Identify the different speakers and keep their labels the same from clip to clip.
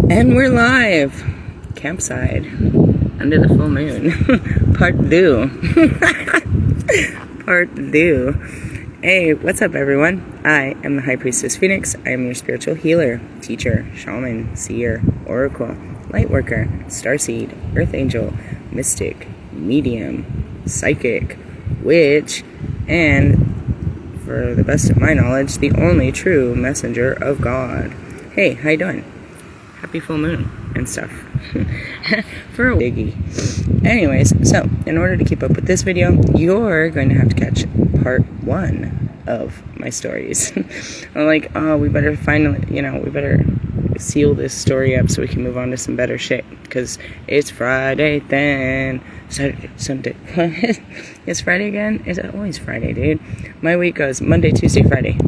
Speaker 1: And we're live. Campsite. Under the full moon. Part 2. Part 2. Hey, what's up, everyone? I am the High Priestess Phoenix. I am your spiritual healer, teacher, shaman, seer, oracle, light worker, starseed, earth angel, mystic, medium, psychic, witch, and, for the best of my knowledge, the only true messenger of God. Hey, how you doing? Happy full moon and stuff. For a biggie. Anyways, so in order to keep up with this video, you're going to have to catch part 1 of my stories. I'm like, oh, we better finally, we better seal this story up so we can move on to some better shit. Because it's Friday then. Saturday, Sunday. It's Friday again? Is it always Friday, dude? My week goes Monday, Tuesday, Friday.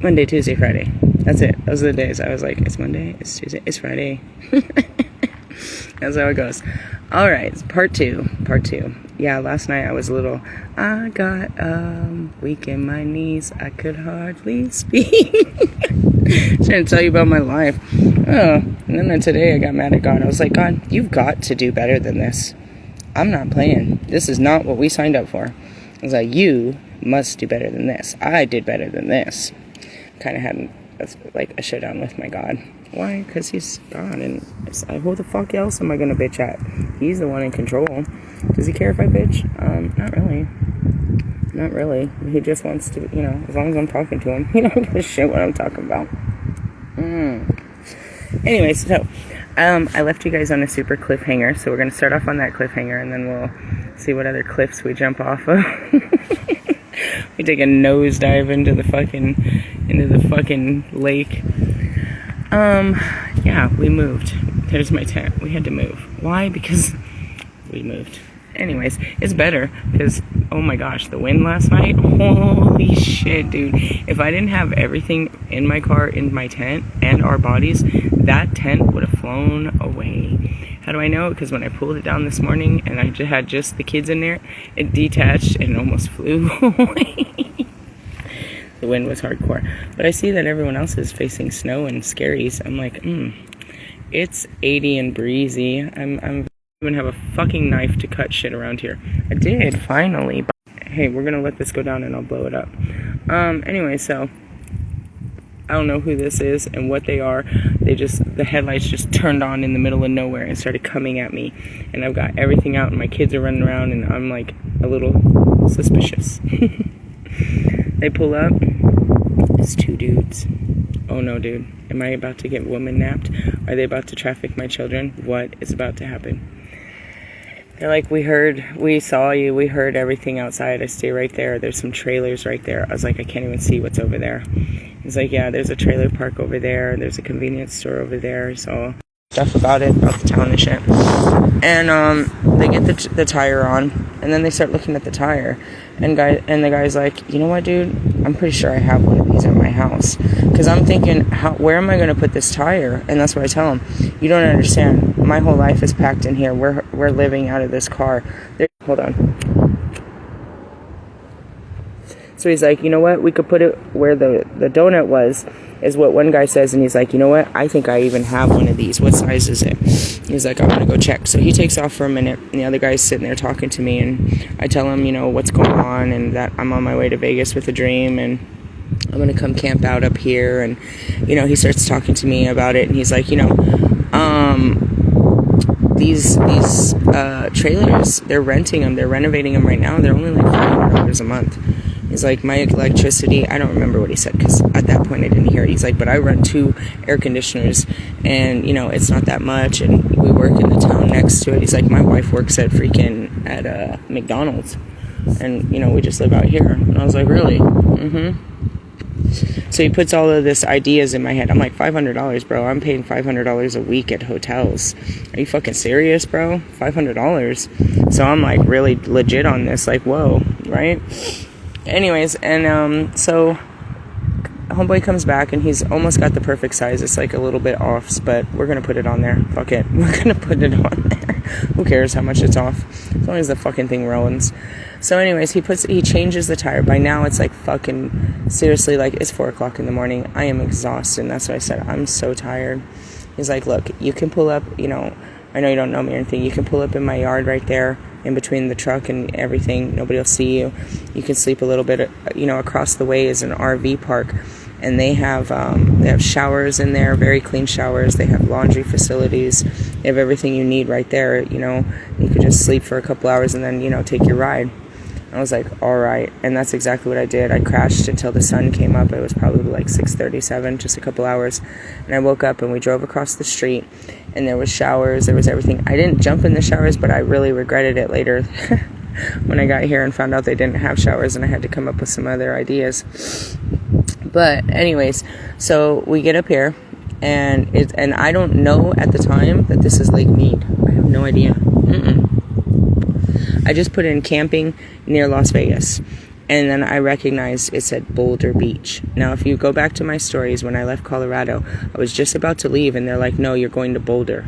Speaker 1: Monday, Tuesday, Friday. That's it. Those are the days. I was like, it's Monday, it's Tuesday, it's Friday. That's how it goes. Alright, part 2. Yeah, last night I was I got weak in my knees. I could hardly speak. Trying to tell you about my life. Oh, and then today I got mad at God. I was like, God, you've got to do better than this. I'm not playing. This is not what we signed up for. I was like, you must do better than this. I did better than this. Kind of had a showdown with my God. Why? Because he's God, and it's like, who the fuck else am I gonna bitch at? He's the one in control. Does he care if I bitch? Not really. He just wants to, as long as I'm talking to him, he don't give a shit what I'm talking about. Anyways, so I left you guys on a super cliffhanger, so we're gonna start off on that cliffhanger, and then we'll see what other cliffs we jump off of. We take a nosedive into the fucking lake. Yeah, we moved. There's my tent. We had to move. Why? Because we moved. Anyways, it's better because, oh my gosh, the wind last night, holy shit, dude. If I didn't have everything in my car, in my tent, and our bodies, that tent would have flown away. How do I know? Because when I pulled it down this morning and I had just the kids in there, it detached and almost flew away. The wind was hardcore. But I see that everyone else is facing snow and scaries. I'm like, it's 80 and breezy. I even have a fucking knife to cut shit around here. I did, finally. But hey, we're gonna let this go down and I'll blow it up. Anyway, so I don't know who this is and what they are. The headlights just turned on in the middle of nowhere and started coming at me. And I've got everything out and my kids are running around and I'm like a little suspicious. They pull up. It's 2 dudes. Oh no, dude. Am I about to get woman napped? Are they about to traffic my children? What is about to happen? They're like, we saw you, we heard everything outside. I stay right there. There's some trailers right there. I was like, I can't even see what's over there. He's like, yeah, there's a trailer park over there. There's a convenience store over there. So stuff about the town and shit. And they get the tire on, and then they start looking at the tire. And the guy's like, you know what, dude? I'm pretty sure I have one of these at my house. Because I'm thinking, where am I going to put this tire? And that's what I tell him. You don't understand. My whole life is packed in here. We're living out of this car. Hold on. So he's like, you know what? We could put it where the donut was, is what one guy says. And he's like, you know what? I think I even have one of these. What size is it? He's like, I'm going to go check. So he takes off for a minute. And the other guy's sitting there talking to me. And I tell him, what's going on. And that I'm on my way to Vegas with a dream. And I'm going to come camp out up here. And, he starts talking to me about it. And he's like, these trailers, they're renting them. They're renovating them right now. They're only like $500 a month. He's like, my electricity, I don't remember what he said, because at that point I didn't hear it. He's like, but I run 2 air conditioners, and, it's not that much, and we work in the town next to it. He's like, my wife works at McDonald's, and, we just live out here. And I was like, really? So he puts all of this ideas in my head. I'm like, $500, bro. I'm paying $500 a week at hotels. Are you fucking serious, bro? $500? So I'm like really legit on this, like, whoa, right? Anyways, and so homeboy comes back and he's almost got the perfect size. It's like a little bit off, but we're gonna put it on there. Fuck it, we're gonna put it on there. Who cares how much it's off, as long as the fucking thing runs. So anyways, he changes the tire. By now it's like fucking seriously, like it's 4 o'clock in the morning. I am exhausted, and that's what I said. I'm so tired. He's like, look, you can pull up, you know, I know you don't know me or anything. You can pull up in my yard right there in between the truck and everything. Nobody will see you. You can sleep a little bit, you know, across the way is an RV park. And they have showers in there, very clean showers. They have laundry facilities. They have everything you need right there. You know, you could just sleep for a couple hours and then, you know, take your ride. I was like, all right. And that's exactly what I did. I crashed until the sun came up. It was probably like 6:37, just a couple hours. And I woke up and we drove across the street and there was showers. There was everything. I didn't jump in the showers, but I really regretted it later when I got here and found out they didn't have showers and I had to come up with some other ideas. But anyways, so we get up here and I don't know at the time that this is Lake Mead. I have no idea. I just put in camping near Las Vegas, and then I recognized it said Boulder Beach. Now, if you go back to my stories, when I left Colorado, I was just about to leave, and they're like, no, you're going to Boulder,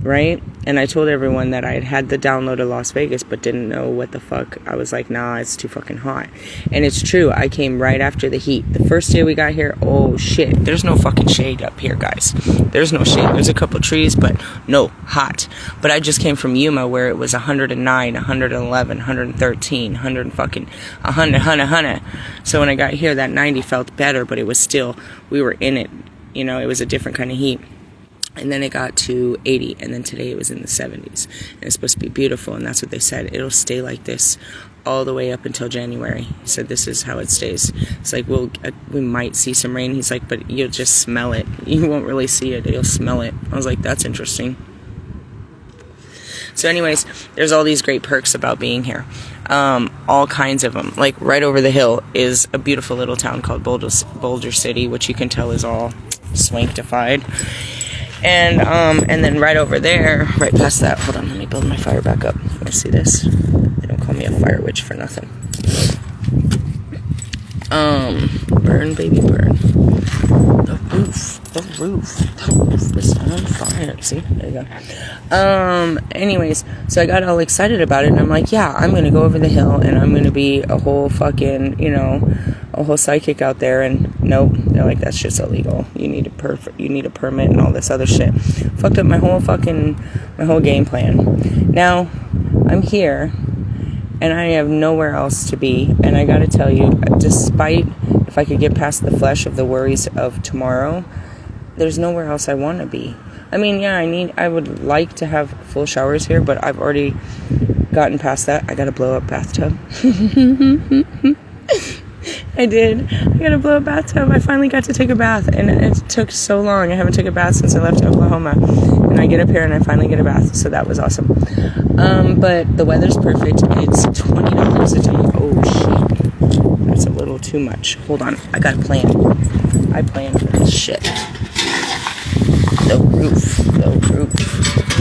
Speaker 1: right? And I told everyone that I had the download of Las Vegas, but didn't know what the fuck. I was like, nah, it's too fucking hot. And it's true, I came right after the heat. The first day we got here, oh shit, there's no fucking shade up here, guys. There's no shade. There's a couple trees, but no, hot. But I just came from Yuma, where it was 109, 111, 113, 100 fucking 100. So when I got here, that 90 felt better, but it was still, we were in it. You know, it was a different kind of heat. And then it got to 80, and then today it was in the 70s. And it's supposed to be beautiful, and that's what they said. It'll stay like this all the way up until January. He said this is how it stays. It's like, we might see some rain. He's like, but you'll just smell it. You won't really see it. You'll smell it. I was like, that's interesting. So anyways, there's all these great perks about being here. All kinds of them. Like right over the hill is a beautiful little town called Boulder City, which you can tell is all swankified. And then right over there, right past that, hold on, let me build my fire back up. You see this? They don't call me a fire witch for nothing. Burn, baby, burn. The roof is on fire. See? There you go. Anyways, so I got all excited about it, and I'm like, yeah, I'm gonna go over the hill, and I'm gonna be a whole fucking, you know, a whole psychic out there. And nope, they're like, that's just illegal. You need a permit and all this other shit. Fucked up my whole game plan. Now I'm here and I have nowhere else to be, and I gotta tell you, despite if I could get past the flesh of the worries of tomorrow, there's nowhere else I want to be. I mean, yeah, I would like to have full showers here, but I've already gotten past that. I got a blow up bathtub. I did. I got a blow up bathtub. I finally got to take a bath, and it took so long. I haven't taken a bath since I left Oklahoma, and I get up here and I finally get a bath, so that was awesome. But the weather's perfect. It's $20 a day. Oh shit, that's a little too much. Hold on, I got a plan. I planned for this shit. The roof.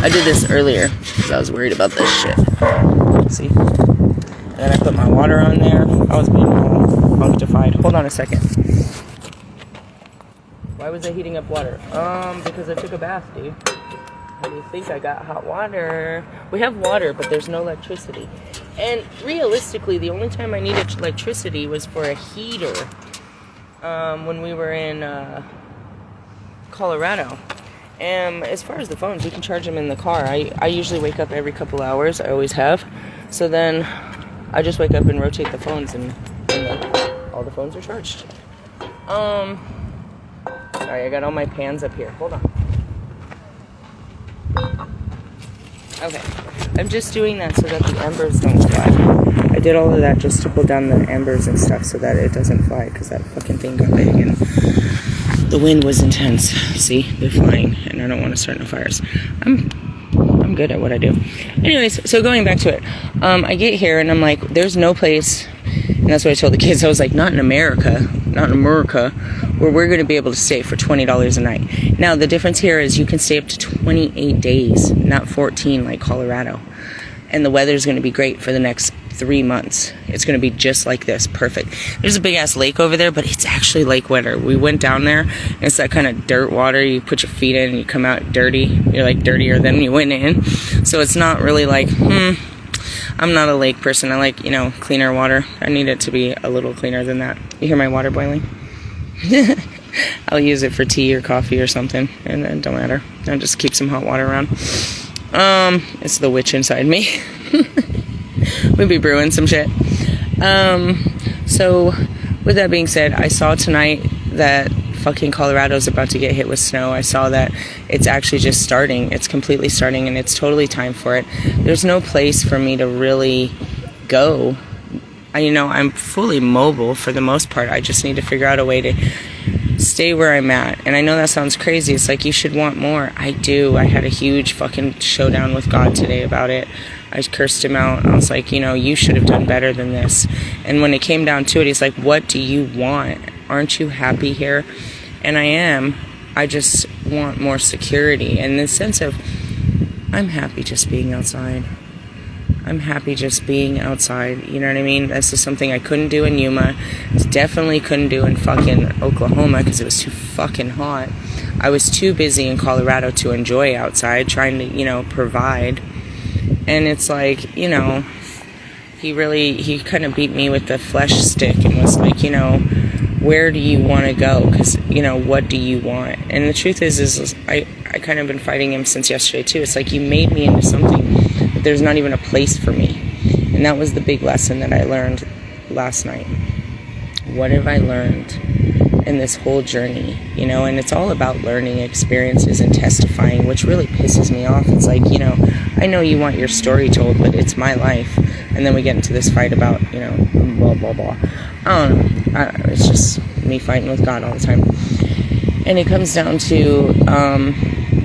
Speaker 1: I did this earlier because I was worried about this shit. See? And then I put my water on there. I was being all functified. Hold on a second. Why was I heating up water? Because I took a bath, dude. How do you think I got hot water? We have water, but there's no electricity. And realistically, the only time I needed electricity was for a heater when we were in Colorado. And as far as the phones, we can charge them in the car. I usually wake up every couple hours. I always have. So then I just wake up and rotate the phones, and all the phones are charged. Sorry, I got all my pans up here. Hold on. Okay, I'm just doing that so that the embers don't fly. I did all of that just to pull down the embers and stuff so that it doesn't fly, because that fucking thing got big and the wind was intense. See, they're flying, and I don't want to start no fires. I'm good at what I do. Anyways, so going back to it, I get here and I'm like, there's no place, and that's what I told the kids. I was like, not in America, where we're going to be able to stay for $20 a night. Now, the difference here is you can stay up to 28 days, not 14 like Colorado. And the weather's going to be great for the next 3 months. It's going to be just like this. Perfect. There's a big-ass lake over there, but it's actually lake water. We went down there, and it's that kind of dirt water. You put your feet in, and you come out dirty. You're, like, dirtier than you went in. So it's not really like, I'm not a lake person. I like, cleaner water. I need it to be a little cleaner than that. You hear my water boiling? I'll use it for tea or coffee or something, and it don't matter. I'll just keep some hot water around. It's the witch inside me. We'll be brewing some shit. So, with that being said, I saw tonight that fucking Colorado's about to get hit with snow. I saw that it's actually just starting. It's completely starting, and it's totally time for it. There's no place for me to really go. I'm fully mobile for the most part. I just need to figure out a way to stay where I'm at. And I know that sounds crazy. It's like, you should want more. I do. I had a huge fucking showdown with God today about it. I cursed him out. I was like, you should have done better than this. And when it came down to it, he's like, what do you want? Aren't you happy here? And I am. I just want more security. And in the sense of, I'm happy just being outside. I'm happy just being outside. You know what I mean? This is something I couldn't do in Yuma. Definitely couldn't do in fucking Oklahoma because it was too fucking hot. I was too busy in Colorado to enjoy outside, trying to, provide. And it's like, he kind of beat me with the flesh stick and was like, where do you want to go? Because, what do you want? And the truth is I kind of been fighting him since yesterday too. It's like, you made me into something, but there's not even a place for me. And that was the big lesson that I learned last night. What have I learned in this whole journey? And it's all about learning experiences and testifying, which really pisses me off. It's like, I know you want your story told, but it's my life. And then we get into this fight about, blah, blah, blah. I don't know. It's just me fighting with God all the time. And it comes down to,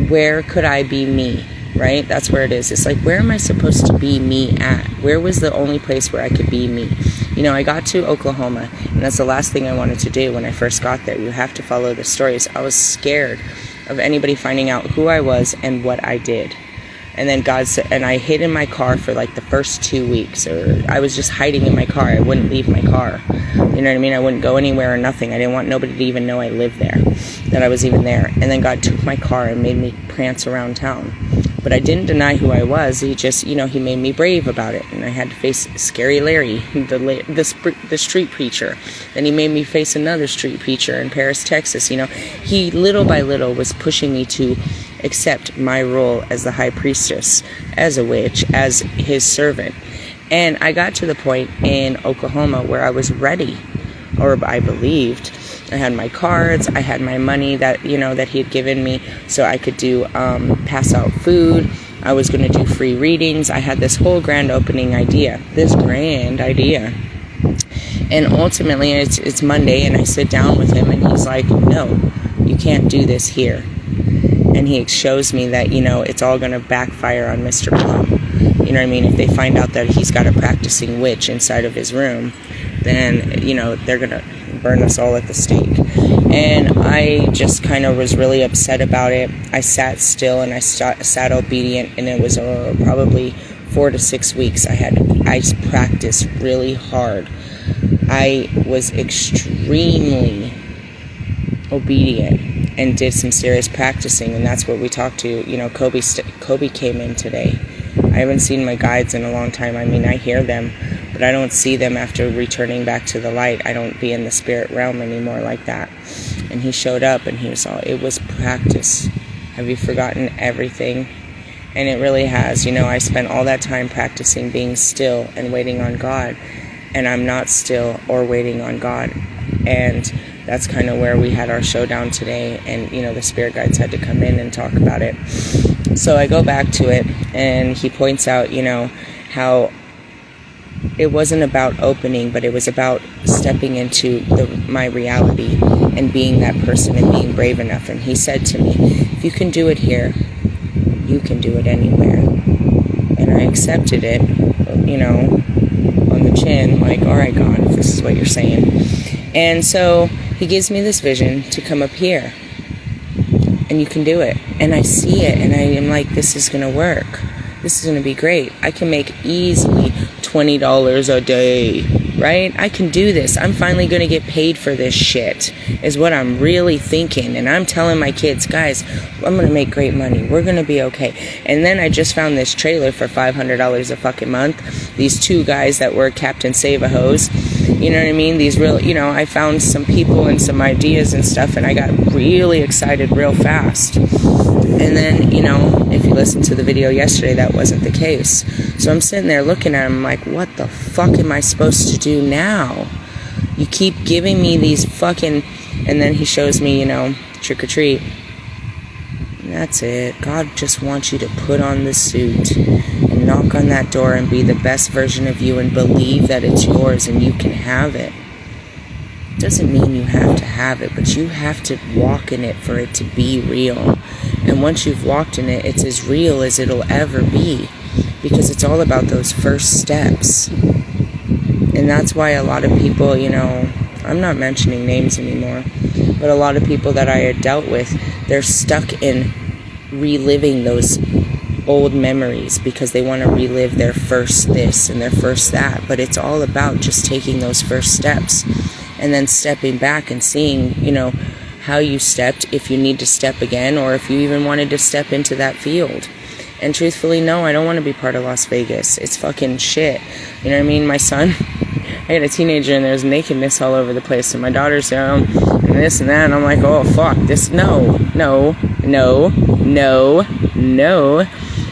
Speaker 1: where could I be me? Right? That's where it is. It's like, where am I supposed to be me at? Where was the only place where I could be me? I got to Oklahoma, and that's the last thing I wanted to do when I first got there. You have to follow the stories. I was scared of anybody finding out who I was and what I did. And then God said, and I hid in my car for like the first 2 weeks, or I was just hiding in my car. I wouldn't leave my car. You know what I mean? I wouldn't go anywhere or nothing. I didn't want nobody to even know I lived there, that I was even there. And then God took my car and made me prance around town. But I didn't deny who I was. He just, he made me brave about it. And I had to face Scary Larry, the street preacher. Then he made me face another street preacher in Paris, Texas. He little by little was pushing me to accept my role as the high priestess, as a witch, as his servant. And I got to the point in Oklahoma where I was ready, or I believed. I had my cards, I had my money that, that he had given me so I could do, pass out food. I was going to do free readings. I had this whole grand idea. And ultimately, it's Monday, and I sit down with him, and he's like, no, you can't do this here. And he shows me that, it's all going to backfire on Mr. Plum. You know what I mean? If they find out that he's got a practicing witch inside of his room, then, they're going to burn us all at the stake. And I just kind of was really upset about it. I sat still, and I sat obedient, and it was probably 4 to 6 weeks. I practiced really hard. I was extremely obedient and did some serious practicing, and that's what we talked to. Kobe came in today. I haven't seen my guides in a long time. I mean, I hear them, but I don't see them after returning back to the light. I don't be in the spirit realm anymore like that. And he showed up, and it was practice. Have you forgotten everything? And it really has. I spent all that time practicing being still and waiting on God, and I'm not still or waiting on God. And that's kind of where we had our showdown today, and the spirit guides had to come in and talk about it. So I go back to it, and he points out, how it wasn't about opening, but it was about stepping into my reality and being that person and being brave enough. And he said to me, if you can do it here, you can do it anywhere. And I accepted it, on the chin, like, all right, God, if this is what you're saying. And so he gives me this vision to come up here, and you can do it. And I see it, and I am like, this is going to work. This is going to be great. I can make easily $20 a day, right? I can do this. I'm finally going to get paid for this shit, is what I'm really thinking. And I'm telling my kids, guys, I'm going to make great money. We're going to be okay. And then I just found this trailer for $500 a fucking month. These two guys that were Captain Save-A-Hose. You know what I mean? These real, I found some people and some ideas and stuff, and I got really excited real fast. And then, if you listened to the video yesterday, that wasn't the case. So I'm sitting there looking at him like, what the fuck am I supposed to do now? You keep giving me these fucking... And then he shows me, trick or treat. And that's it. God just wants you to put on the suit and knock on that door and be the best version of you and believe that it's yours and you can have it. Doesn't mean you have to have it, but you have to walk in it for it to be real. And once you've walked in it, it's as real as it'll ever be, because it's all about those first steps. And that's why a lot of people, I'm not mentioning names anymore, but a lot of people that I had dealt with, they're stuck in reliving those old memories because they want to relive their first this and their first that. But it's all about just taking those first steps and then stepping back and seeing, how you stepped, if you need to step again, or if you even wanted to step into that field. And truthfully, no, I don't want to be part of Las Vegas. It's fucking shit. You know what I mean? My son, I had a teenager and there's nakedness all over the place, and my daughter's and this and that, and I'm like, oh fuck, this, no.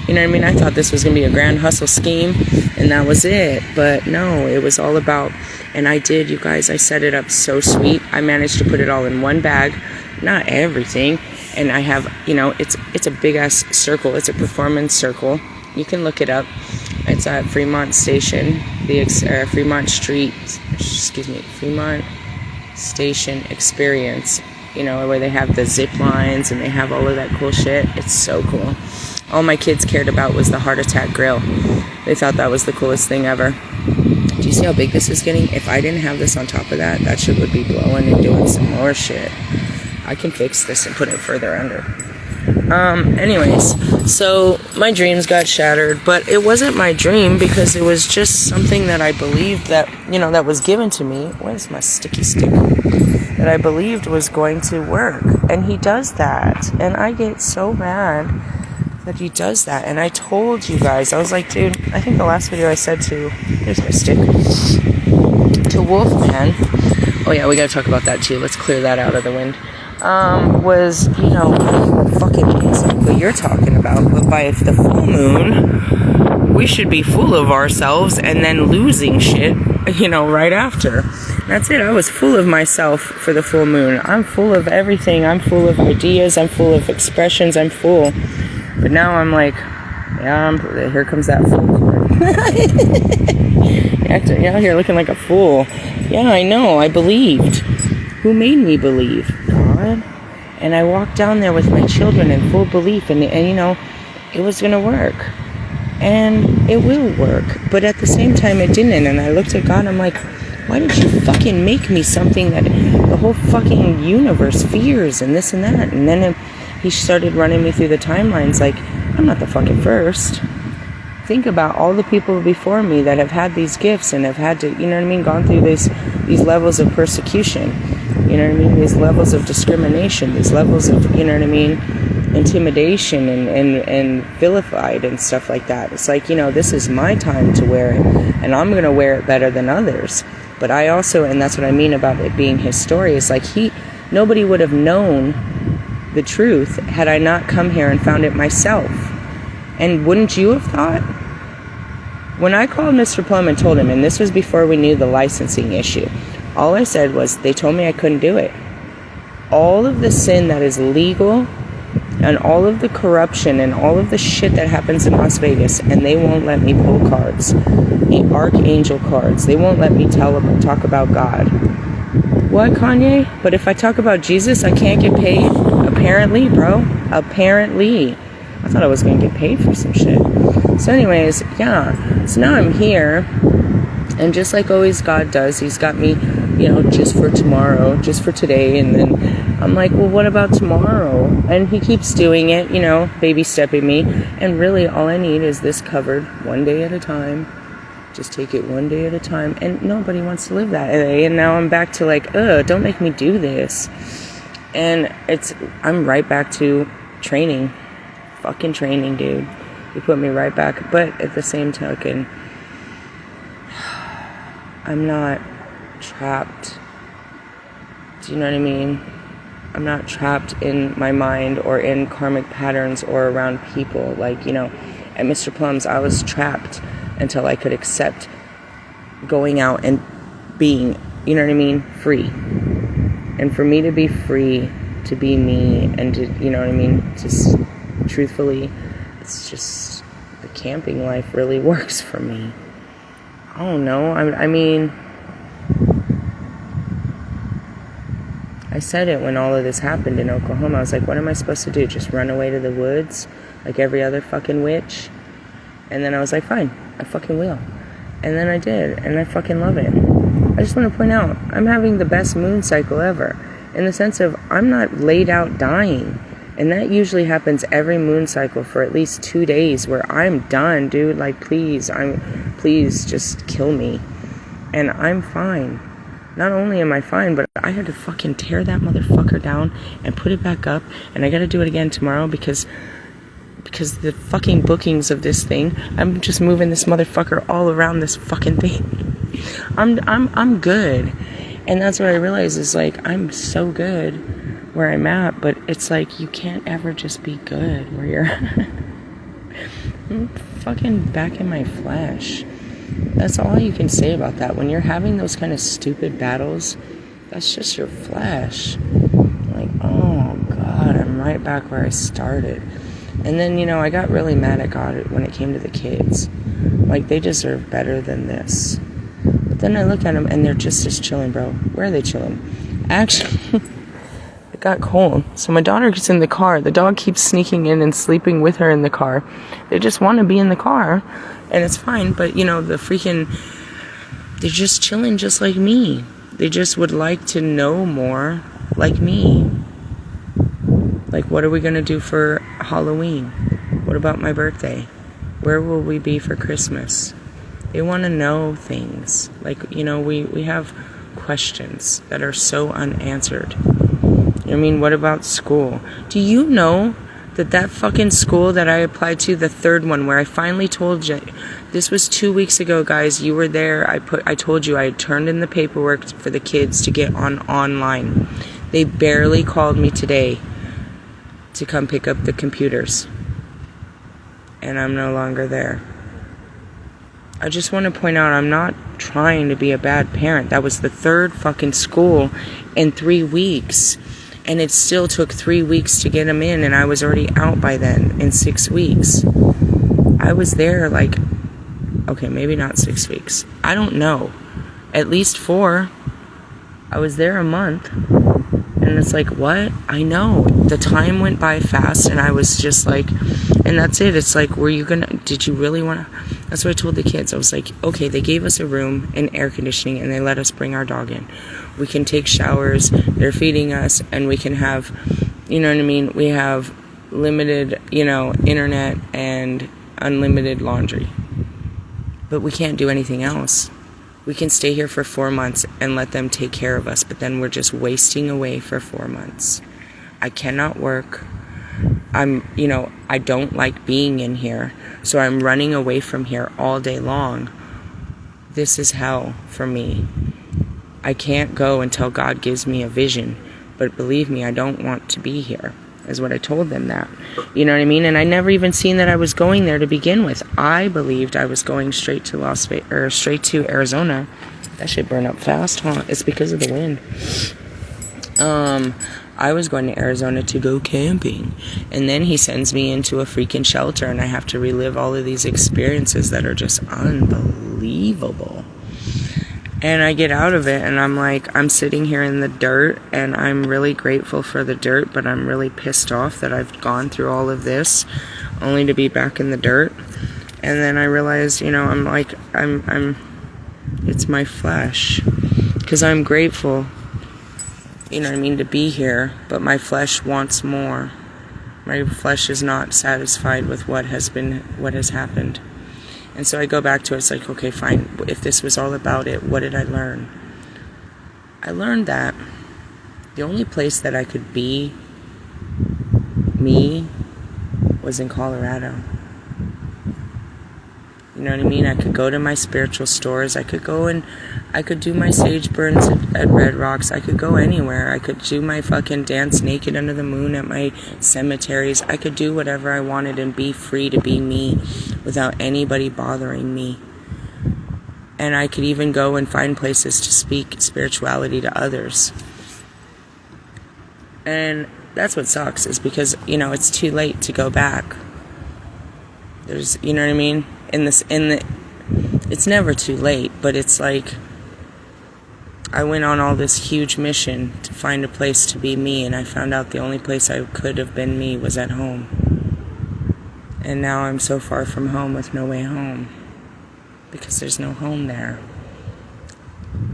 Speaker 1: You know what I mean? I thought this was going to be a grand hustle scheme, and that was it. But no, it was all about, and I did, you guys, I set it up so sweet. I managed to put it all in one bag, not everything. And I have, it's a big-ass circle. It's a performance circle. You can look it up. It's at Fremont Station, Fremont Station Experience, where they have the zip lines and they have all of that cool shit. It's so cool. All my kids cared about was the heart attack grill. They thought that was the coolest thing ever. Do you see how big this is getting? If I didn't have this on top of that, that shit would be blowing and doing some more shit. I can fix this and put it further under. Anyways, so my dreams got shattered, but it wasn't my dream because it was just something that I believed that, that was given to me. Where's my sticky stick? That I believed was going to work. And he does that. And I get so mad that he does that. And I told you guys, I was like, dude, I think the last video I said here's my stick, to Wolfman, oh yeah, we gotta talk about that too, let's clear that out of the wind, was, fucking exactly what you're talking about, but by the full moon, we should be full of ourselves and then losing shit, right after. That's it. I was full of myself for the full moon. I'm full of everything. I'm full of ideas. I'm full of expressions. I'm full. But now I'm like, here comes that full cord. You're out here looking like a fool. Yeah, I know. I believed. Who made me believe? God. And I walked down there with my children in full belief, and it was going to work. And it will work. But at the same time, it didn't. And I looked at God, and I'm like, why did you fucking make me something that the whole fucking universe fears and this and that? And then he started running me through the timelines like, I'm not the fucking first. Think about all the people before me that have had these gifts and have had to, gone through these levels of persecution. These levels of discrimination, these levels of, intimidation and vilified and stuff like that. It's like, this is my time to wear it, and I'm going to wear it better than others. But I also, and that's what I mean about it being his story, is like nobody would have known the truth had I not come here and found it myself. And wouldn't you have thought? When I called Mr. Plum and told him, and this was before we knew the licensing issue, all I said was, they told me I couldn't do it. All of the sin that is legal, and all of the corruption, and all of the shit that happens in Las Vegas, and they won't let me pull cards. Archangel cards. They won't let me talk about God. What, Kanye? But if I talk about Jesus, I can't get paid? Apparently, bro. Apparently. I thought I was going to get paid for some shit. So anyways, yeah. So now I'm here, and just like always God does, he's got me, just for tomorrow, just for today, and then I'm like, well, what about tomorrow? And he keeps doing it, baby stepping me, and really all I need is this covered one day at a time. Just take it one day at a time, and nobody wants to live that way. And now I'm back to like, don't make me do this. And I'm right back to training, fucking training, dude. You put me right back. But at the same token, I'm not
Speaker 2: trapped. Do you know what I mean? I'm not trapped in my mind or in karmic patterns or around people. Like, you know, at Mr. Plum's, I was trapped until I could accept going out and being, you know what I mean, free. And for me to be free, to be me, and to, you know what I mean, just truthfully, it's just, the camping life really works for me. I don't know, I mean, I said it when all of this happened in Oklahoma. I was like, what am I supposed to do? Just run away to the woods like every other fucking witch? And then I was like, fine, I fucking will. And then I did, and I fucking love it. I just want to point out, I'm having the best moon cycle ever, in the sense of I'm not laid out dying. And that usually happens every moon cycle for at least 2 days where I'm done, dude. Like, please just kill me. And I'm fine. Not only am I fine, but I had to fucking tear that motherfucker down and put it back up. And I gotta do it again tomorrow because the fucking bookings of this thing, I'm just moving this motherfucker all around this fucking thing. I'm good. And that's what I realize is, like, I'm so good where I'm at, but it's like you can't ever just be good where you're I'm fucking back in my flesh. That's all you can say about that. When you're having those kind of stupid battles, that's just your flesh. Like, oh God, I'm right back where I started. And then, you know, I got really mad at God when it came to the kids. Like, they deserve better than this. But then I look at them and they're just as chilling, bro. Where are they chilling? Actually, it got cold. So my daughter gets in the car. The dog keeps sneaking in and sleeping with her in the car. They just want to be in the car. And it's fine, but, you know, they're just chilling just like me. They just would like to know more like me. Like, what are we going to do for Halloween? What about my birthday? Where will we be for Christmas? They want to know things. Like, you know, we have questions that are so unanswered. I mean, what about school? Do you know that fucking school that I applied to, the third one, where I finally told you, this was 2 weeks ago, guys, you were there, I told you I had turned in the paperwork for the kids to get online. They barely called me today to come pick up the computers. And I'm no longer there. I just want to point out, I'm not trying to be a bad parent. That was the third fucking school in 3 weeks. And it still took 3 weeks to get them in, and I was already out by then in 6 weeks. I was there like, okay, maybe not 6 weeks. I don't know. At least 4. I was there a month. And it's like, what? I know. The time went by fast, and I was just like, and that's it. It's like, did you really want to? That's what I told the kids. I was like, okay, they gave us a room and air conditioning, and they let us bring our dog in. We can take showers, they're feeding us, and we can have, you know what I mean? We have limited, you know, internet and unlimited laundry. But we can't do anything else. We can stay here for 4 months and let them take care of us, but then we're just wasting away for 4 months. I cannot work. I don't like being in here, so I'm running away from here all day long. This is hell for me. I can't go until God gives me a vision, but believe me, I don't want to be here, is what I told them that. You know what I mean? And I never even seen that I was going there to begin with. I believed I was going straight to straight to Arizona. That shit burned up fast, huh? It's because of the wind. I was going to Arizona to go camping, and then he sends me into a freaking shelter, and I have to relive all of these experiences that are just unbelievable. And I get out of it, and I'm like, I'm sitting here in the dirt, and I'm really grateful for the dirt, but I'm really pissed off that I've gone through all of this only to be back in the dirt. And then I realized, you know, I'm it's my flesh, because I'm grateful, you know what I mean, to be here, but my flesh wants more. My flesh is not satisfied with what has happened. And so I go back to it. It's like, okay, fine. If this was all about it, what did I learn? I learned that the only place that I could be me was in Colorado. You know what I mean? I could go to my spiritual stores. I could go and I could do my sage burns at Red Rocks. I could go anywhere. I could do my fucking dance naked under the moon at my cemeteries. I could do whatever I wanted and be free to be me without anybody bothering me. And I could even go and find places to speak spirituality to others. And that's what sucks, is because, you know, it's too late to go back. There's, you know what I mean? It's never too late, but it's like, I went on all this huge mission to find a place to be me, and I found out the only place I could have been me was at home. And now I'm so far from home with no way home, because there's no home there.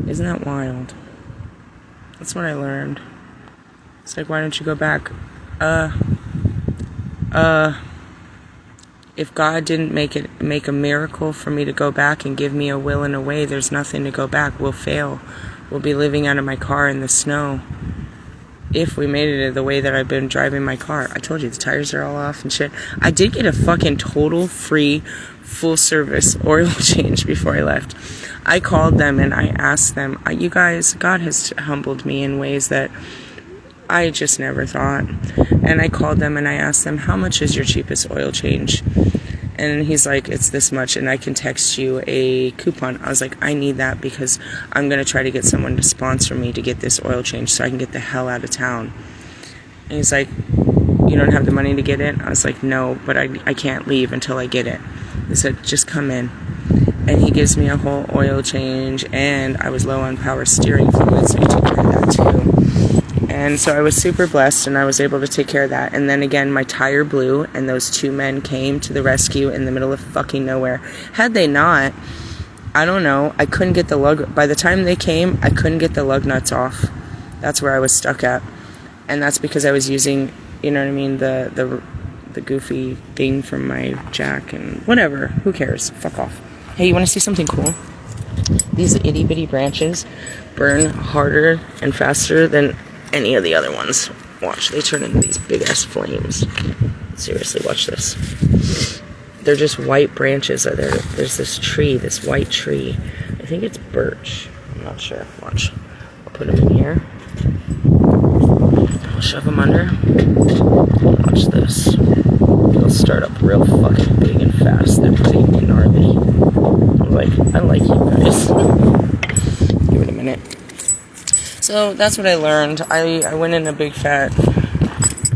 Speaker 2: Isn't that wild? That's what I learned. It's like, why don't you go back? If God didn't make a miracle for me to go back and give me a will and a way, there's nothing to go back. We'll fail. We'll be living out of my car in the snow. If we made it the way that I've been driving my car. I told you, the tires are all off and shit. I did get a fucking total free, full service oil change before I left. I called them and I asked them, you guys, God has humbled me in ways that I just never thought. And I called them and I asked them, how much is your cheapest oil change? And he's like, it's this much, and I can text you a coupon. I was like, I need that because I'm going to try to get someone to sponsor me to get this oil change so I can get the hell out of town. And he's like, you don't have the money to get it? I was like, no, but I can't leave until I get it. He said, just come in. And he gives me a whole oil change, and I was low on power steering fluid, so he took care of that too. And so I was super blessed, and I was able to take care of that. And then again, my tire blew, and those two men came to the rescue in the middle of fucking nowhere. Had they not, I don't know, I couldn't get the lug. By the time they came, I couldn't get the lug nuts off. That's where I was stuck at. And that's because I was using, you know what I mean, the goofy thing from my jack and whatever. Who cares? Fuck off. Hey, you want to see something cool? These itty bitty branches burn harder and faster than any of the other ones. Watch, they turn into these big ass flames. Seriously, watch this. They're just white branches. There's this tree, this white tree. I think it's birch. I'm not sure. Watch. I'll put them in here. I'll shove them under. Watch this. They'll start up real fucking big and fast. They're pretty gnarly. I like you guys. Give it a minute. So that's what I learned. I went in a big fat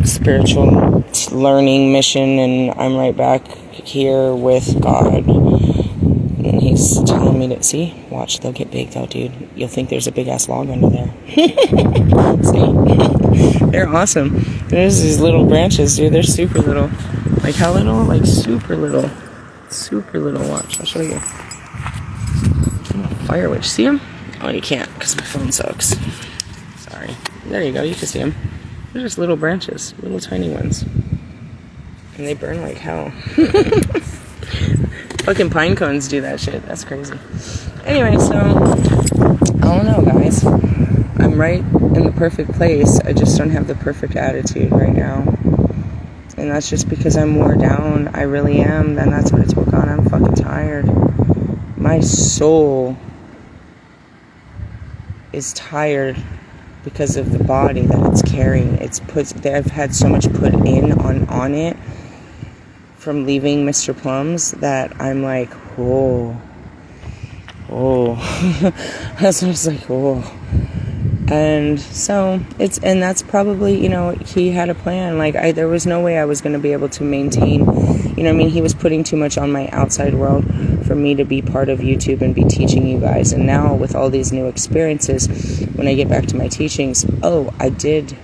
Speaker 2: spiritual learning mission, and I'm right back here with God. And he's telling me to, see, watch, they'll get big though, dude. You'll think there's a big ass log under there. See? They're awesome. There's these little branches, dude. They're super little. Like how little? Like super little. Super little. Watch, I'll show you. Fire witch. See them? Oh, you can't because my phone sucks. Sorry. There you go. You can see them. They're just little branches. Little tiny ones. And they burn like hell. Fucking pine cones do that shit. That's crazy. Anyway, so I don't know, guys. I'm right in the perfect place. I just don't have the perfect attitude right now. And that's just because I'm wore down. I really am. And that's what I took on. I'm fucking tired. My soul is tired because of the body that it's carrying. I've had so much put in on it from leaving Mr. Plum's that I'm like, oh. That's what it's like, oh. And so and that's probably, you know, he had a plan. Like there was no way I was going to be able to maintain, you know what I mean? He was putting too much on my outside world for me to be part of YouTube and be teaching you guys. And now with all these new experiences, when I get back to my teachings, I did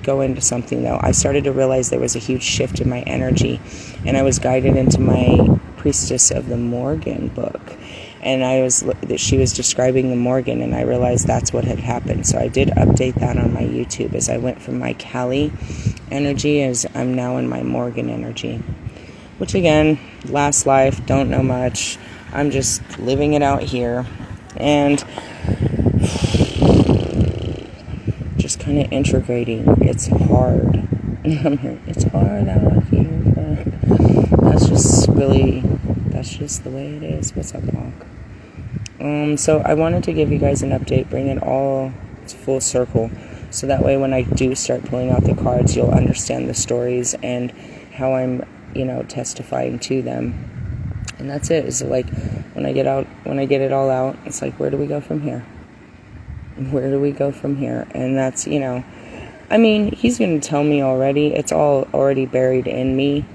Speaker 2: go into something though. I started to realize there was a huge shift in my energy, and I was guided into my Priestess of the Morgan book. And she was describing the Morgan, and I realized that's what had happened. So I did update that on my YouTube as I went from my Kali energy as I'm now in my Morgan energy. Which again, last life, don't know much. I'm just living it out here. And just kind of integrating. It's hard. It's hard out here, but that's just the way it is. What's up, Hawk? So I wanted to give you guys an update, bring it all full circle, so that way when I do start pulling out the cards, you'll understand the stories and how I'm, testifying to them. And that's it. It's like when I get it all out, it's like, where do we go from here? Where do we go from here? And that's, he's going to tell me already. It's all already buried in me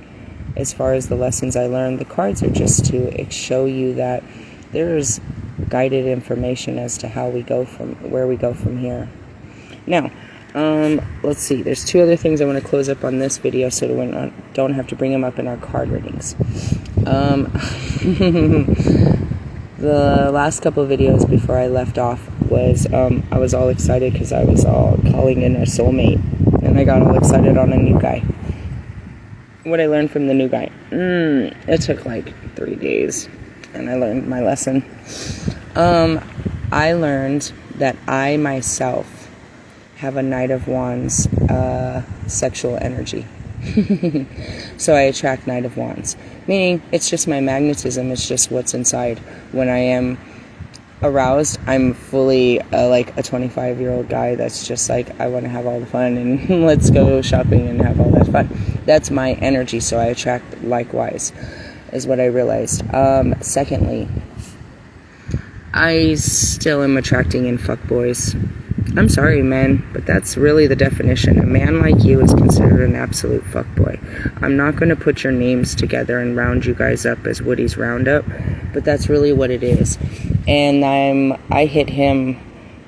Speaker 2: as far as the lessons I learned. The cards are just to show you that there's guided information as to how we go where we go from here. Now, let's see. There's 2 other things I want to close up on this video so that we don't have to bring them up in our card readings. The last couple of videos before I left off was, I was all excited because I was all calling in a soulmate, and I got all excited on a new guy. What I learned from the new guy. It took like 3 days, and I learned my lesson. I learned that I myself have a Knight of Wands sexual energy. So I attract Knight of Wands. Meaning, it's just my magnetism, it's just what's inside. When I am aroused, I'm fully like a 25-year-old guy that's just like, I want to have all the fun and let's go shopping and have all that fun. That's my energy, so I attract likewise, is what I realized. Secondly, I still am attracting in fuckboys. I'm sorry, man, but that's really the definition. A man like you is considered an absolute fuckboy. I'm not going to put your names together and round you guys up as Woody's Roundup, but that's really what it is. And I hit him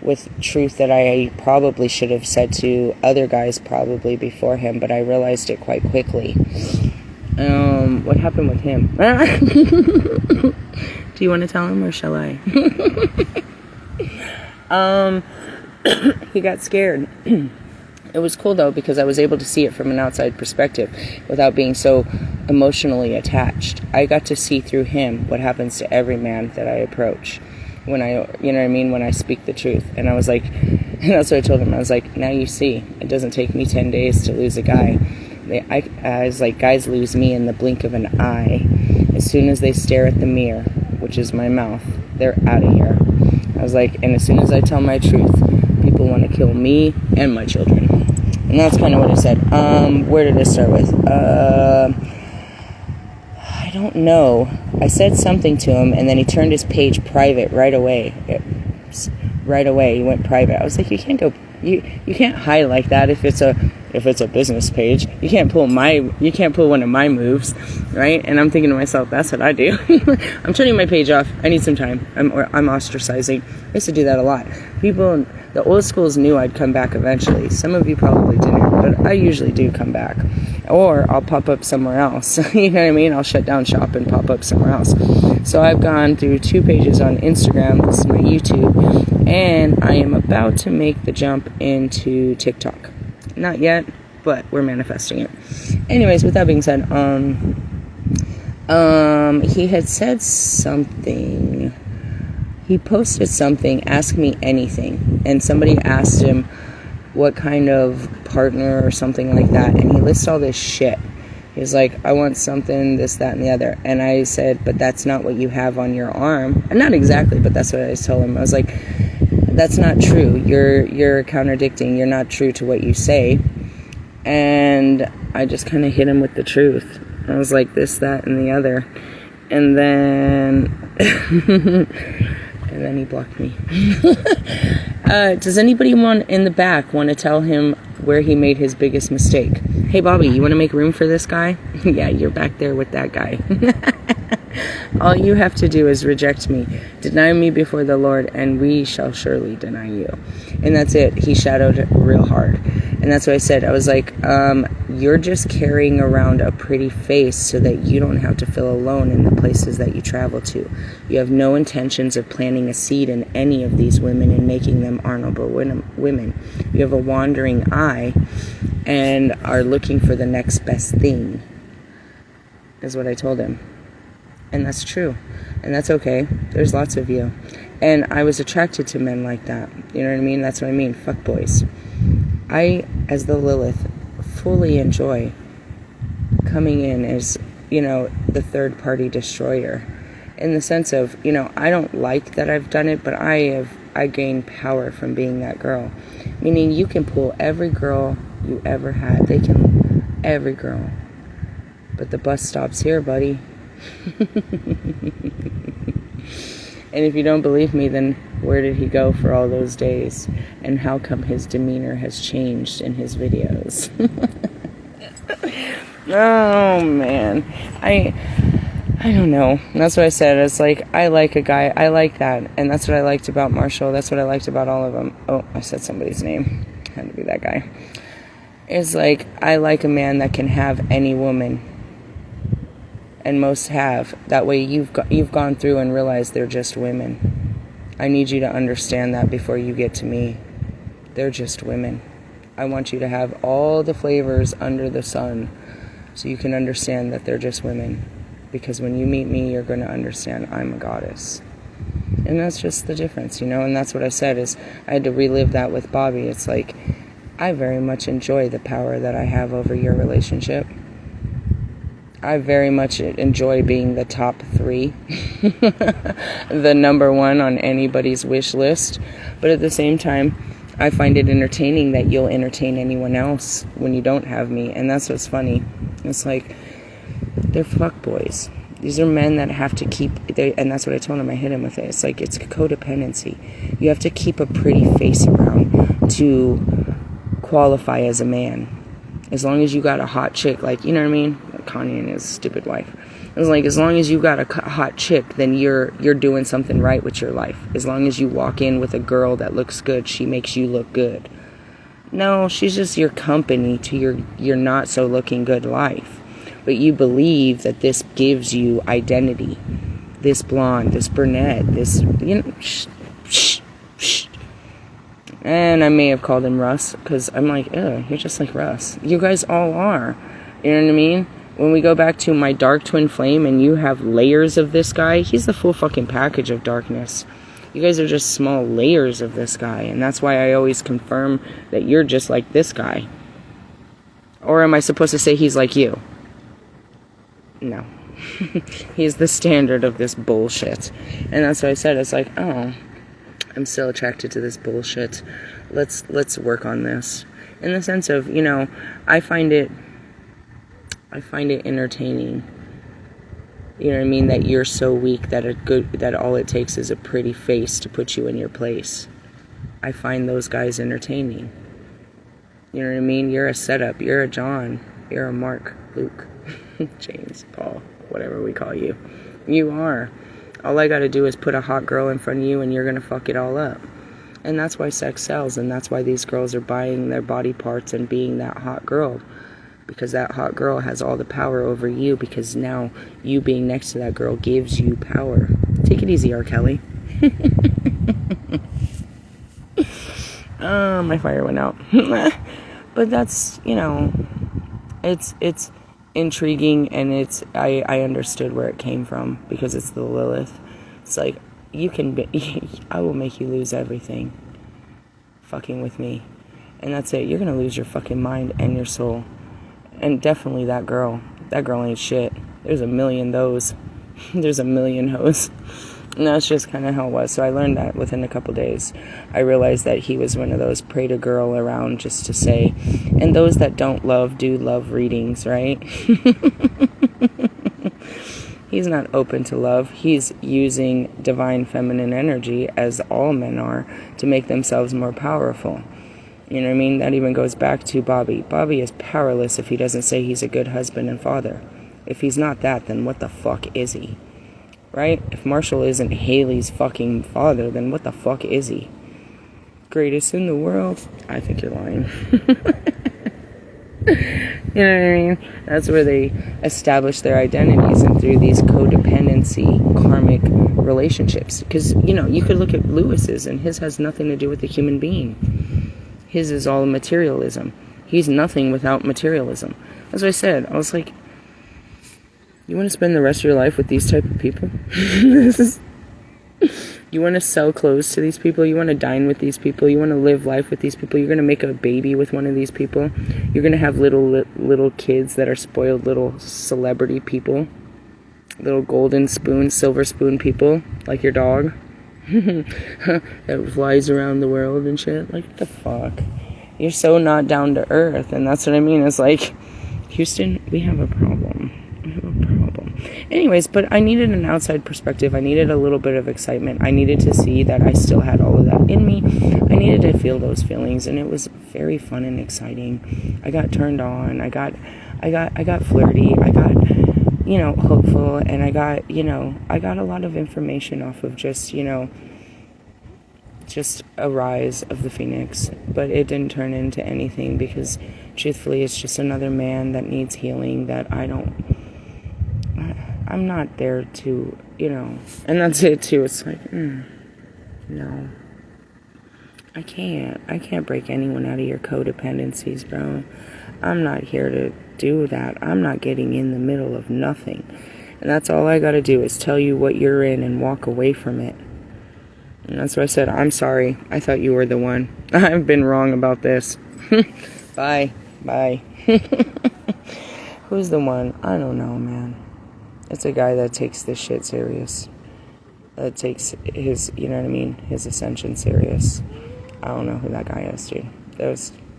Speaker 2: with truth that I probably should have said to other guys probably before him, but I realized it quite quickly. What happened with him? Do you want to tell him or shall I? He got scared. It was cool though because I was able to see it from an outside perspective without being so emotionally attached. I got to see through him what happens to every man that I approach when when I speak the truth. And I was like, and that's what I told him. I was like, now you see, it doesn't take me 10 days to lose a guy. I was like, guys lose me in the blink of an eye. As soon as they stare at the mirror, which is my mouth, they're out of here. I was like, and as soon as I tell my truth, people want to kill me and my children. And that's kind of what I said. Where did I start with? I don't know. I said something to him, and then he turned his page private right away. Right away, he went private. I was like, you can't go. You can't hide like that if it's a business page. You can't pull one of my moves, right? And I'm thinking to myself, that's what I do. I'm turning my page off. I need some time. I'm ostracizing. I used to do that a lot. People, the old schools knew I'd come back eventually. Some of you probably didn't, but I usually do come back. Or I'll pop up somewhere else. You know what I mean? I'll shut down shop and pop up somewhere else. So I've gone through 2 pages on Instagram. This is my YouTube. And I am about to make the jump into TikTok. Not yet, but we're manifesting it. Anyways, with that being said, he had said something. He posted something, ask me anything. And somebody asked him what kind of partner or something like that. And he lists all this shit. He was like, I want something, this, that, and the other. And I said, but that's not what you have on your arm. And not exactly, but that's what I told him. I was like, that's not true. You're contradicting. You're not true to what you say. And I just kind of hit him with the truth. I was like, this, that, and the other. And then and then he blocked me. Does anybody in the back want to tell him where he made his biggest mistake? Hey, Bobby, you want to make room for this guy? Yeah, you're back there with that guy. All you have to do is reject me. Deny me before the Lord, and we shall surely deny you. And that's it. He shadowed real hard. And that's what I said. I was like, you're just carrying around a pretty face so that you don't have to feel alone in the places that you travel to. You have no intentions of planting a seed in any of these women and making them honorable women. You have a wandering eye and are looking for the next best thing, is what I told him. And that's true. And that's okay. There's lots of you. And I was attracted to men like that. You know what I mean? That's what I mean. Fuck boys. I, as the Lilith, fully enjoy coming in as, the third party destroyer in the sense of, you know, I don't like that I've done it, but I gained power from being that girl. Meaning you can pull every girl you ever had. Every girl. But the bus stops here, buddy. And if you don't believe me, then where did he go for all those days? And how come his demeanor has changed in his videos? Oh, man. I don't know. That's what I said. It's like, I like a guy. I like that. And that's what I liked about Marshall. That's what I liked about all of them. Oh, I said somebody's name. Had to be that guy. It's like, I like a man that can have any woman. And most have. That way you've gone through and realized they're just women. I need you to understand that before you get to me. They're just women. I want you to have all the flavors under the sun so you can understand that they're just women. Because when you meet me, you're going to understand I'm a goddess. And that's just the difference, you know? And that's what I said is I had to relive that with Bobby. It's like, I very much enjoy the power that I have over your relationship. I very much enjoy being the top 3, the number 1 on anybody's wish list. But at the same time, I find it entertaining that you'll entertain anyone else when you don't have me. And that's what's funny. It's like, they're fuckboys. These are men that have to keep, and that's what I told him. I hit him with it. It's like, it's codependency. You have to keep a pretty face around to qualify as a man. As long as you got a hot chick, like, you know what I mean? Kanye and his stupid wife. It's like, as long as you got a hot chick, then you're doing something right with your life. As long as you walk in with a girl that looks good, she makes you look good. No, she's just your company to your not so looking good life. But you believe that this gives you identity. This blonde, this brunette, this, you know, And I may have called him Russ, because I'm like, ugh, you're just like Russ. You guys all are. You know what I mean? When we go back to my dark twin flame and you have layers of this guy, he's the full fucking package of darkness. You guys are just small layers of this guy. And that's why I always confirm that you're just like this guy. Or am I supposed to say he's like you? No. He's the standard of this bullshit. And that's what I said. It's like, oh, I'm still attracted to this bullshit. Let's work on this. In the sense of, you know, I find it entertaining. You know what I mean? That you're so weak that all it takes is a pretty face to put you in your place. I find those guys entertaining. You know what I mean? You're a setup. You're a John. You're a Mark, Luke, James, Paul, whatever we call you. You are. All I gotta do is put a hot girl in front of you and you're gonna fuck it all up. And that's why sex sells, and that's why these girls are buying their body parts and being that hot girl. Because that hot girl has all the power over you, because now you being next to that girl gives you power. Take it easy, R. Kelly. My fire went out. But that's, you know, it's intriguing, and I understood where it came from, because it's the Lilith. It's like, I will make you lose everything fucking with me. And that's it. You're gonna lose your fucking mind and your soul. And definitely that girl ain't shit. There's a million those. There's a million hoes. And that's just kind of how it was. So I learned that within a couple days. I realized that he was one of those prayed a girl around just to say. And those that don't love do love readings, right? He's not open to love. He's using divine feminine energy, as all men are, to make themselves more powerful. You know what I mean? That even goes back to Bobby. Bobby is powerless if he doesn't say he's a good husband and father. If he's not that, then what the fuck is he? Right? If Marshall isn't Haley's fucking father, then what the fuck is he? Greatest in the world? I think you're lying. You know what I mean? That's where they establish their identities, and through these codependency, karmic relationships. Because, you know, you could look at Lewis's, and his has nothing to do with the human being. His is all materialism. He's nothing without materialism. As I said, I was like, you want to spend the rest of your life with these type of people? You want to sell clothes to these people? You want to dine with these people? You want to live life with these people? You're going to make a baby with one of these people? You're going to have little kids that are spoiled little celebrity people?
Speaker 1: Little golden spoon, silver spoon people, like your dog. That flies around the world and shit. Like, what the fuck? You're so not down to earth, and that's what I mean. It's like, Houston, we have a problem. We have a problem. Anyways, but I needed an outside perspective. I needed a little bit of excitement. I needed to see that I still had all of that in me. I needed to feel those feelings, and it was very fun and exciting. I got turned on. I got flirty. I got, hopeful, and I got a lot of information off of just a rise of the phoenix, but it didn't turn into anything because truthfully it's just another man that needs healing that I'm not there to, and that's it too. It's like, no, I can't break anyone out of your codependencies, bro. I'm not here to do that. I'm not getting in the middle of nothing. And that's all I gotta do is tell you what you're in and walk away from it. And that's why I said, I'm sorry. I thought you were the one. I've been wrong about this. Bye. Who's the one? I don't know, man. It's a guy that takes this shit serious. That takes his, his ascension serious. I don't know who that guy is, dude.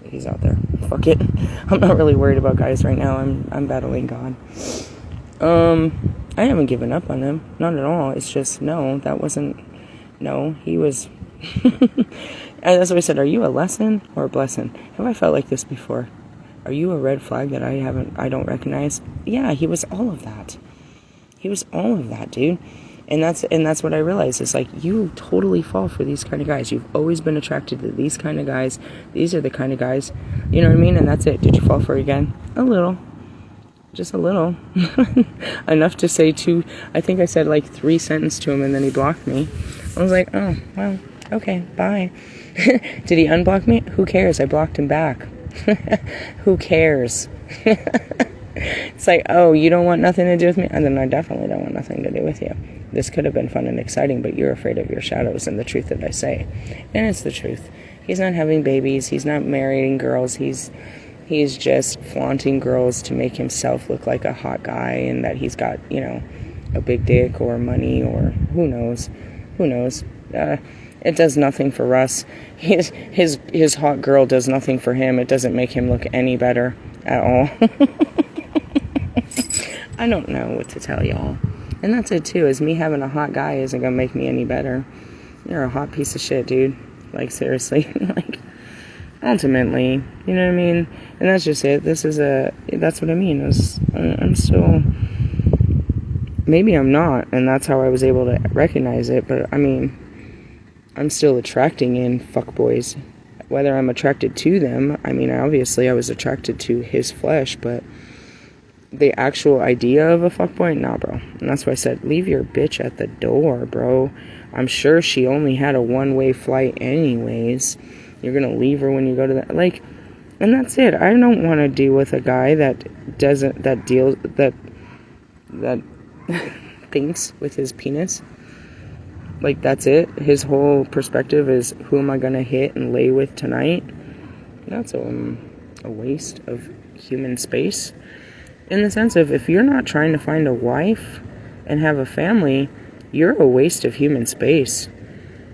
Speaker 1: He's out there. Fuck it. I'm not really worried about guys right now. I'm battling God. I haven't given up on him. Not at all. It's just, no, he was... That's what I said. Are you a lesson or a blessing? Have I felt like this before? Are you a red flag that I don't recognize? Yeah, he was all of that. He was all of that, dude. And that's what I realized. It's like, you totally fall for these kind of guys. You've always been attracted to these kind of guys. These are the kind of guys. You know what I mean? And that's it. Did you fall for it again? A little. Just a little. Enough to say I think I said like 3 sentences to him and then he blocked me. I was like, oh, well, okay, bye. Did he unblock me? Who cares? I blocked him back. Who cares? It's like, oh, you don't want nothing to do with me? And then I definitely don't want nothing to do with you. This could have been fun and exciting, but you're afraid of your shadows and the truth that I say. And it's the truth. He's not having babies. He's not marrying girls. He's just flaunting girls to make himself look like a hot guy and that he's got, a big dick or money or who knows. It does nothing for Russ. His hot girl does nothing for him. It doesn't make him look any better at all. I don't know what to tell y'all. And that's it too, is me having a hot guy isn't gonna make me any better. You're a hot piece of shit, dude. Like, seriously. Like, ultimately, you know what I mean? And that's just it. That's what I mean. I'm still... Maybe I'm not, and that's how I was able to recognize it, but I mean, I'm still attracting in fuckboys. Whether I'm attracted to them, I mean, obviously I was attracted to his flesh, but the actual idea of a fuckboy, nah, bro. And that's why I said, leave your bitch at the door, bro. I'm sure she only had a one-way flight anyways. You're gonna leave her when you go to that, like, and that's it. I don't want to deal with a guy that thinks with his penis. Like, that's it. His whole perspective is, who am I gonna hit and lay with tonight? That's a waste of human space. In the sense of, if you're not trying to find a wife and have a family, you're a waste of human space.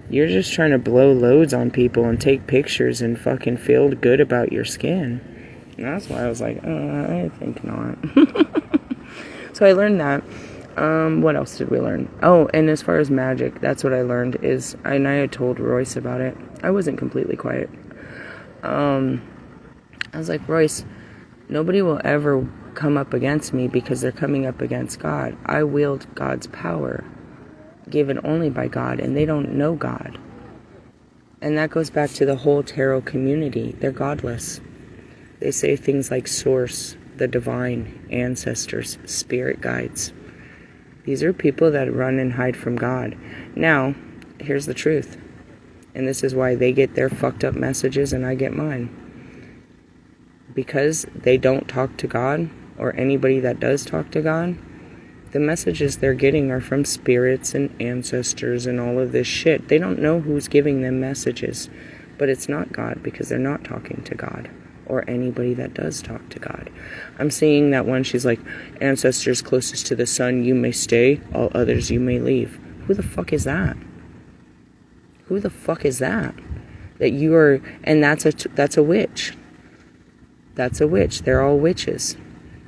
Speaker 1: You're just trying to blow loads on people and take pictures and fucking feel good about your skin. And that's why I was like, I think not. So I learned that. What else did we learn? Oh, and as far as magic, that's what I learned is, and I had told Royce about it. I wasn't completely quiet. I was like, Royce, nobody will ever come up against me because they're coming up against God. I wield God's power, given only by God, and they don't know God. And that goes back to the whole tarot community. They're godless. They say things like source, the divine, ancestors, spirit guides. These are people that run and hide from God. Now, here's the truth. And this is why they get their fucked up messages and I get mine. Because they don't talk to God, or anybody that does talk to God, the messages they're getting are from spirits and ancestors and all of this shit. They don't know who's giving them messages. But it's not God, because they're not talking to God.
Speaker 2: or anybody that does talk to God. I'm seeing that one, she's like, ancestors closest to the sun, you may stay, all others you may leave. Who the fuck is that? Who the fuck is that? That you are, and that's a witch. That's a witch. They're all witches.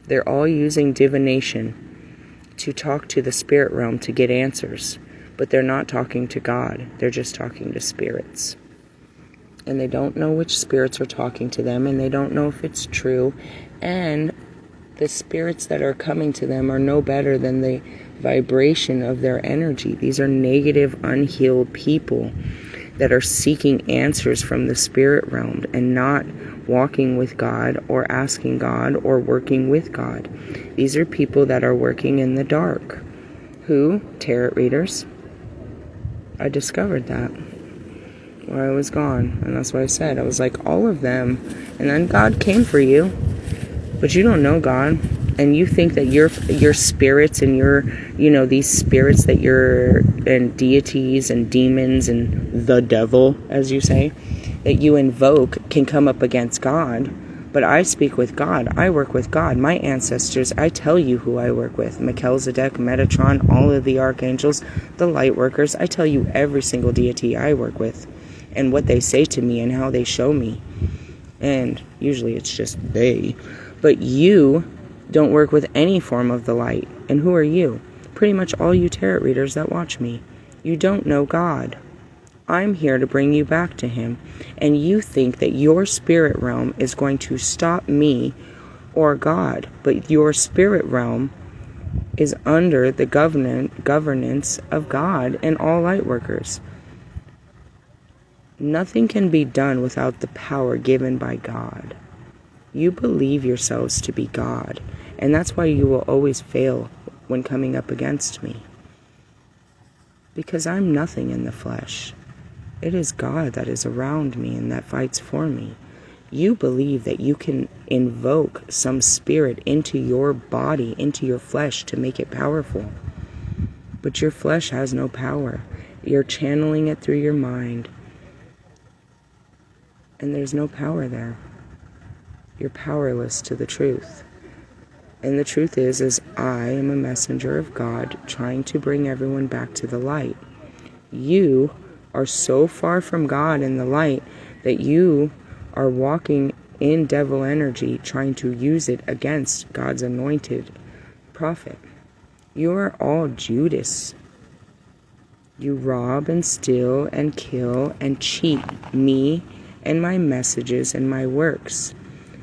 Speaker 2: They're all using divination to talk to the spirit realm to get answers. But they're not talking to God. They're just talking to spirits. And they don't know which spirits are talking to them, and they don't know if it's true. And the spirits that are coming to them are no better than the vibration of their energy. These are negative, unhealed people that are seeking answers from the spirit realm and not walking with God or asking God or working with God. These are people that are working in the dark. Who? Tarot readers. I discovered that while I was gone, and that's what I said. I was like, all of them. And then God came for you, but you don't know God. And you think that your spirits and these spirits that you're, and deities and demons and the devil, as you say, that you invoke can come up against God. But I speak with God. I work with God. My ancestors, I tell you who I work with. Melchizedek, Metatron, all of the archangels, the light workers. I tell you every single deity I work with and what they say to me and how they show me. And usually it's just they. But you don't work with any form of the light. And who are you? Pretty much all you tarot readers that watch me. You don't know God. I'm here to bring you back to Him. And you think that your spirit realm is going to stop me or God. But your spirit realm is under the governance of God and all light workers. Nothing can be done without the power given by God. You believe yourselves to be God, and that's why you will always fail when coming up against me. Because I'm nothing in the flesh. It is God that is around me and that fights for me. You believe that you can invoke some spirit into your body, into your flesh, to make it powerful. But your flesh has no power. You're channeling it through your mind, and there's no power there. You're powerless to the truth. And the truth is I am a messenger of God trying to bring everyone back to the light. You are so far from God and the light that you are walking in devil energy, trying to use it against God's anointed prophet. You are all Judas. You rob and steal and kill and cheat me and my messages and my works.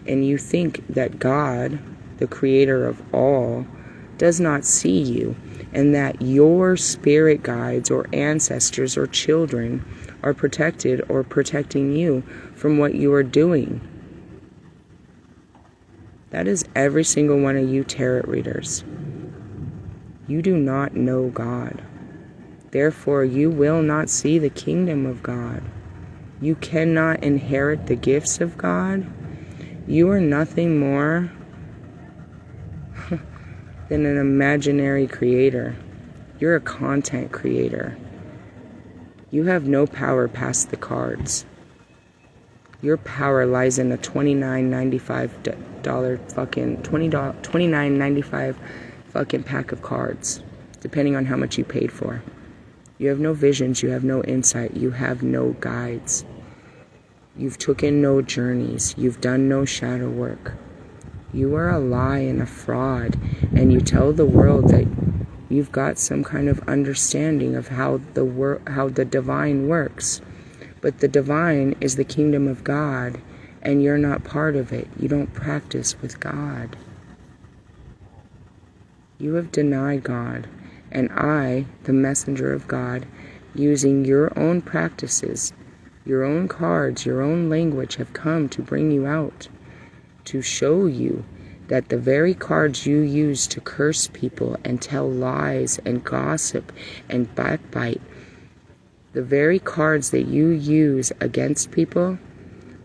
Speaker 2: And you think that God, the creator of all, does not see you, and that your spirit guides or ancestors or children are protected or protecting you from what you are doing. That is every single one of you tarot readers. You do not know God. Therefore, you will not see the kingdom of God. You cannot inherit the gifts of God. You are nothing more than an imaginary creator. You're a content creator. You have no power past the cards. Your power lies in a $29.95 fucking $29.95 fucking pack of cards, depending on how much you paid for. You have no visions, you have no insight, you have no guides. You've taken no journeys. You've done no shadow work. You are a lie and a fraud, and you tell the world that you've got some kind of understanding of how the divine works. But the divine is the kingdom of God, and you're not part of it. You don't practice with God. You have denied God, and I, the messenger of God, using your own practices, your own cards, your own language, have come to bring you out, to show you that the very cards you use to curse people and tell lies and gossip and backbite, the very cards that you use against people,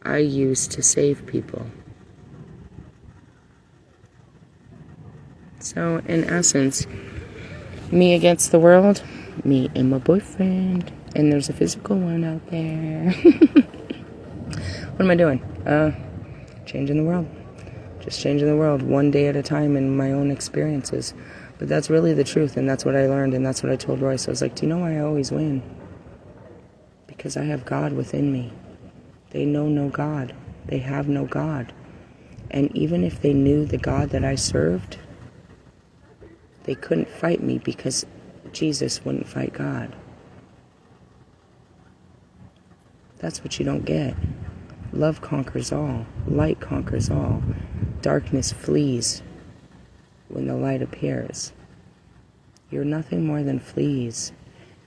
Speaker 2: I use to save people. So, in essence, me against the world, me and my boyfriend. And there's a physical one out there. What am I doing? changing the world. Just changing the world one day at a time in my own experiences. But that's really the truth, and that's what I learned, and that's what I told Royce. I was like, do you know why I always win? Because I have God within me. They know no God. They have no God. And even if they knew the God that I served, they couldn't fight me because Jesus wouldn't fight God. That's what you don't get. Love conquers all. Light conquers all. Darkness flees when the light appears. You're nothing more than fleas.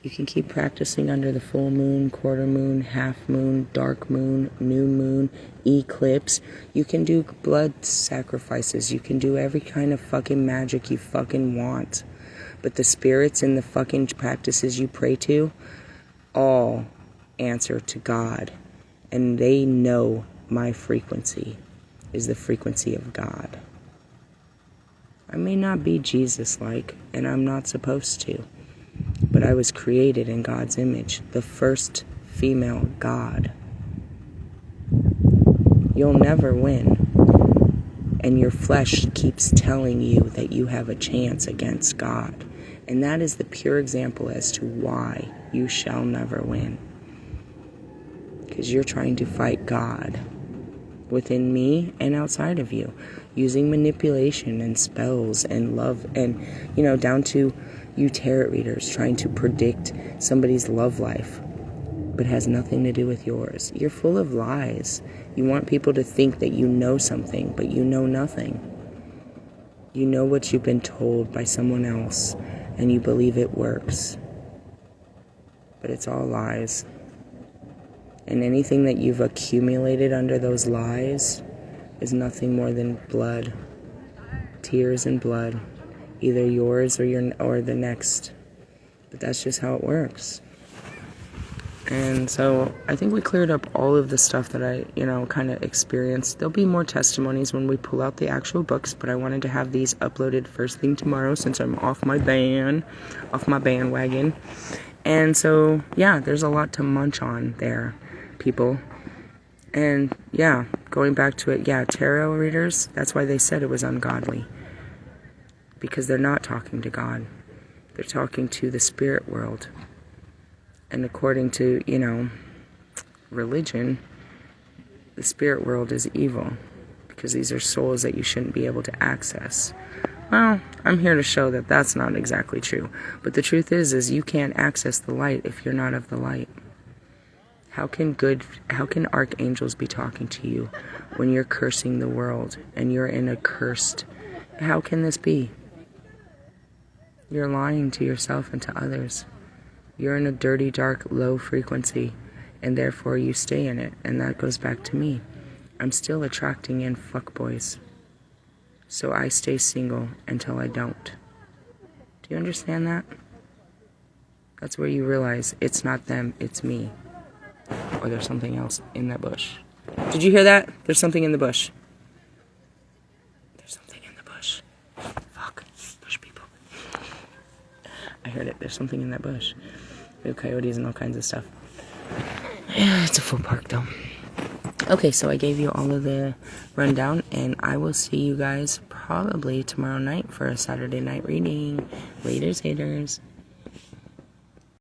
Speaker 2: You can keep practicing under the full moon, quarter moon, half moon, dark moon, new moon, eclipse. You can do blood sacrifices. You can do every kind of fucking magic you fucking want. But the spirits in the fucking practices you pray to all answer to God. And they know my frequency is the frequency of God. I may not be Jesus-like, and I'm not supposed to. But I was created in God's image, the first female God. You'll never win. And your flesh keeps telling you that you have a chance against God. And that is the pure example as to why you shall never win. Because you're trying to fight God within me and outside of you, using manipulation and spells and love and, down to you tarot readers trying to predict somebody's love life, but has nothing to do with yours. You're full of lies. You want people to think that you know something, but you know nothing. You know what you've been told by someone else, and you believe it works. But it's all lies. And anything that you've accumulated under those lies is nothing more than blood. Tears and blood. Either yours or the next. But that's just how it works. And so I think we cleared up all of the stuff that I, kind of experienced. There'll be more testimonies when we pull out the actual books, but I wanted to have these uploaded first thing tomorrow since I'm off my bandwagon. And so, yeah, there's a lot to munch on there, people. And, yeah, going back to it, tarot readers, that's why they said it was ungodly. Because they're not talking to God. They're talking to the spirit world. And according to, religion, the spirit world is evil. Because these are souls that you shouldn't be able to access. Well, I'm here to show that that's not exactly true. But the truth is you can't access the light if you're not of the light. How can archangels be talking to you when you're cursing the world and you're in a cursed... How can this be? You're lying to yourself and to others. You're in a dirty, dark, low frequency, and therefore you stay in it. And that goes back to me. I'm still attracting in fuckboys. So I stay single until I don't. Do you understand that? That's where you realize it's not them, it's me. Or there's something else in that bush. Did you hear that? There's something in the bush. There's something in the bush. Fuck. Bush people. I heard it. There's something in that bush. We have coyotes and all kinds of stuff. Yeah, it's a full park though. Okay, so I gave you all of the rundown, and I will see you guys probably tomorrow night for a Saturday night reading. Laters, haters.